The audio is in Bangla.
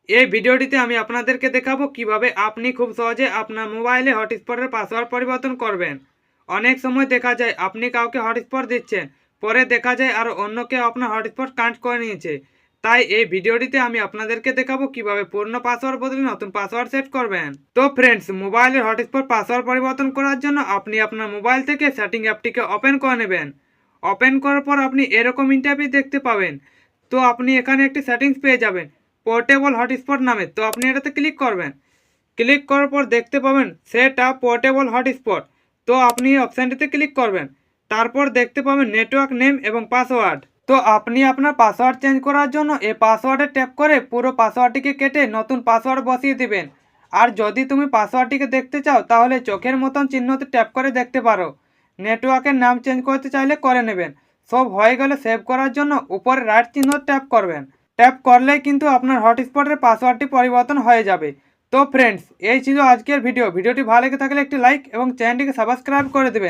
এই ভিডিওটিতে আমি আপনাদেরকে দেখাবো কিভাবে আপনি খুব সহজে আপনার মোবাইলে হটস্পটের পাসওয়ার্ড পরিবর্তন করবেন। অনেক সময় দেখা যায় আপনি কাউকে হটস্পট দিচ্ছেন, পরে দেখা যায় আর অন্য কেউ আপনার হটস্পট কানেক্ট করে নিয়েছে। তাই এই ভিডিওটিতে আমি আপনাদেরকে দেখাবো কিভাবে পুরনো পাসওয়ার্ড বদলে নতুন পাসওয়ার্ড সেট করবেন। তো ফ্রেন্ডস, মোবাইলের হটস্পট পাসওয়ার্ড পরিবর্তন করার জন্য আপনি আপনার মোবাইল থেকে সেটিং অ্যাপটিকে ওপেন করে নেবেন। ওপেন করার পর আপনি এরকম ইন্টারফেস দেখতে পাবেন। তো আপনি এখানে একটি সেটিংস পেয়ে যাবেন পোর্টেবল হটস্পট নামে। তো আপনি এটাতে ক্লিক করবেন। ক্লিক করার পর দেখতে পাবেন সেট আপ পোর্টেবল হটস্পট। তো আপনি এই অপশানটিতে ক্লিক করবেন। তারপর দেখতে পাবেন নেটওয়ার্ক নেম এবং পাসওয়ার্ড। তো আপনি আপনার পাসওয়ার্ড চেঞ্জ করার জন্য এই পাসওয়ার্ডে ট্যাপ করে পুরো পাসওয়ার্ডটিকে কেটে নতুন পাসওয়ার্ড বসিয়ে দিবেন। আর যদি তুমি পাসওয়ার্ডটিকে দেখতে চাও তাহলে চোখের মতন চিহ্নতে ট্যাপ করে দেখতে পারো। নেটওয়ার্কের নাম চেঞ্জ করতে চাইলে করে নেবেন। সব হয়ে গেলে সেভ করার জন্য উপরে রাইট চিহ্ন ট্যাপ করবেন। ট্যাপ করলেই কিন্তু আপনার হটস্পটের পাসওয়ার্ডটি পরিবর্তন হয়ে যাবে। তো ফ্রেন্ডস, এই ছিল আজকের ভিডিওটি ভালো লেগে থাকলে একটি লাইক এবং চ্যানেলটিকে সাবস্ক্রাইব করে দেবেন।